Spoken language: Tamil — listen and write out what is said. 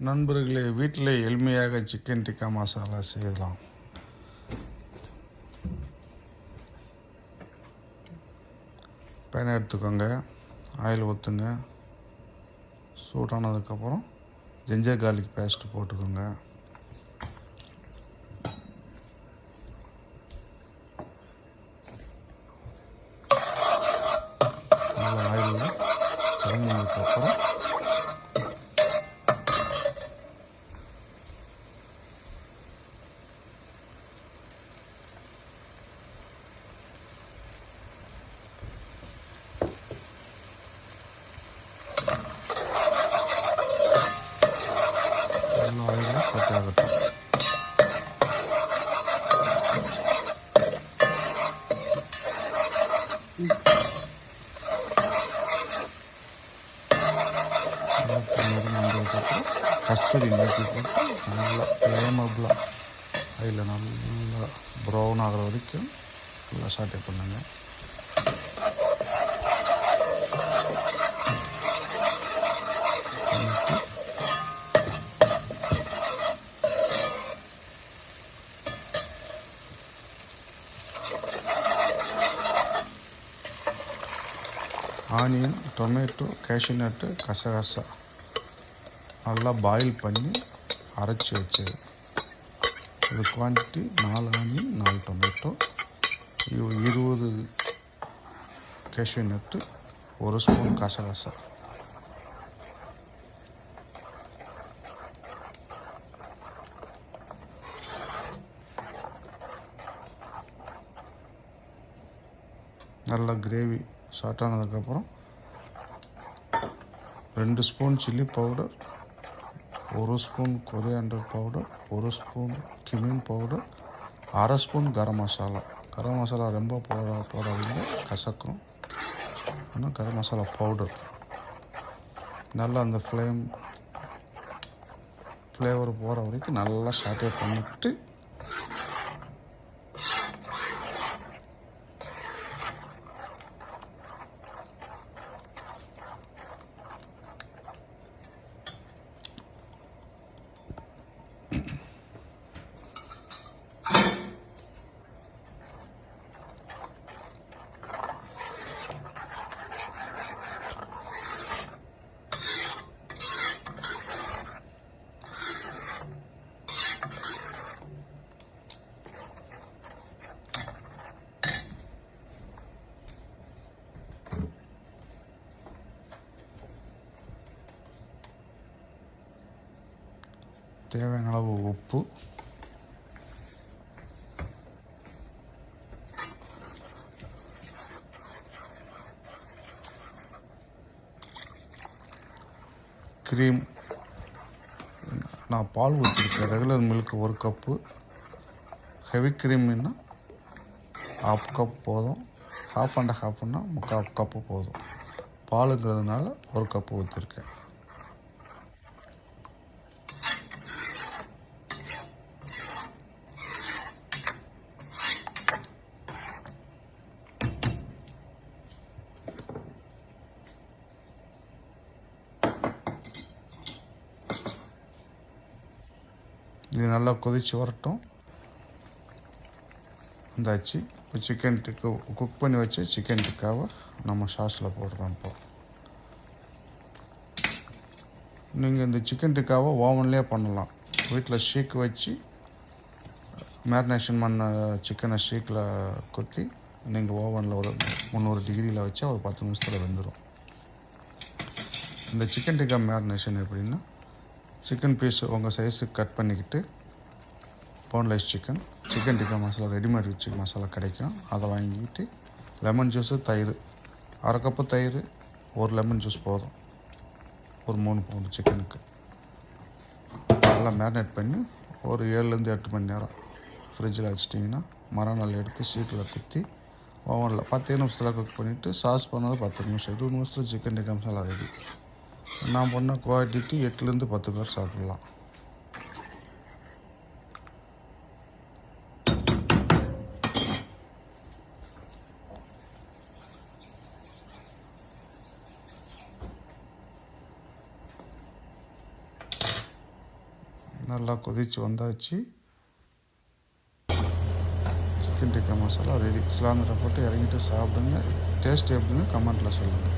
நண்பர்களே, வீட்டில் எளிமையாக சிக்கன் டிக்கா மசாலா செய்யலாம். பேனை எடுத்துக்கோங்க, ஆயில் ஊற்றுங்க. சூடானதுக்கப்புறம் ஜிஞ்சர் கார்லிக் பேஸ்ட்டு போட்டுக்கோங்க. நல்லா ஆயிலில் இறங்கினதுக்கப்புறம் ஆயிலில் செட் ஆகட்டும். வந்ததுக்கப்புறம் கஸ்தூரி மேத்தி போட்டு நல்லா ஃப்ளேமபுளாக அதில் நல்லா ப்ரௌன் ஆகிற வரைக்கும் நல்லா சாட்டே பண்ணுங்க. ஆனியன், டொமேட்டோ, கேஷ்யூ நட்டு, கசகசா நல்லா பாயில் பண்ணி அரைச்சி வச்சது. இது குவான்டிட்டி 4 ஆனியன், 4 டொமேட்டோ, 20 கேஷ்யூ நட்டு, 1 ஸ்பூன் கசகசா. நல்லா கிரேவி ஸ்டார்ட் ஆனதுக்கப்புறம் 2 spoon chilli powder, 1 spoon coriander powder, 1 spoon cumin powder, 1/2 spoon garam masala. Garam masala ரொம்ப போடாதீங்க, கசக்கும். ஆனால் கரம் மசாலா பவுடர் நல்லா அந்த ஃப்ளேவர் போகிற வரைக்கும் நல்லா சாட்டே பண்ணிவிட்டு தேவையான அளவு உப்பு, க்ரீம். நான் பால் ஊற்றிருக்கேன். ரெகுலர் மில்க் 1 கப்பு, ஹெவி க்ரீம்னா 1/2 கப் போதும், 1/2 and 1/2ன்னா 3/4 கப்பு போதும். பாலுங்கிறதுனால 1 கப்பு ஊற்றிருக்கேன். இது நல்லா கொதித்து வரட்டும். இந்தாச்சு. இப்போ சிக்கன் டிக்கா குக் பண்ணி வச்சு சிக்கன் டிக்காவை நம்ம சாஸில் போடுறோம். இப்போ நீங்கள் இந்த சிக்கன் டிக்காவை ஓவன்லேயே பண்ணலாம். வீட்டில் ஷீக் வச்சு மேரினேஷன் பண்ண சிக்கனை ஷீக்கில் கொத்தி நீங்கள் ஓவனில் ஒரு 300 டிகிரியில் வச்சா ஒரு 10 நிமிஷத்தில் வெந்துடும். இந்த சிக்கன் டிக்கா மேரினேஷன் எப்படின்னா, சிக்கன் பீஸ் உங்கள் சைஸுக்கு கட் பண்ணிக்கிட்டு, boneless chicken tikka masala readymade chicken masala கிடைக்கும், அதை வாங்கிட்டு லெமன் ஜூஸு, தயிர், 1/2 கப்பு தயிர், 1 லெமன் ஜூஸ் போதும் ஒரு 3 பவுண்டு சிக்கனுக்கு. நல்லா மேரினேட் பண்ணி ஒரு 7 to 8 மணி நேரம் ஃப்ரிட்ஜில் வச்சிட்டிங்கன்னா மறுநாள் எடுத்து ஷீட்டில் குத்தி ஓவனில் 10 நிமிஷத்தில் குக் பண்ணிவிட்டு சாஸ் பண்ணது 10 நிமிஷம், 20 நிமிஷத்தில் சிக்கன் டிக்கா மசாலா ரெடி. நான் பண்ண குவான்டிட்டி 8 to 10 பேர் சாப்பிட்லாம். நல்லா கொதிச்சு வந்தாச்சு. Chicken tikka masala ready. சிலாந்திரம் போட்டு இறங்கிட்டு சாப்பிடுங்க. டேஸ்ட் எப்படின்னு கமெண்ட்டில் சொல்லுங்கள்.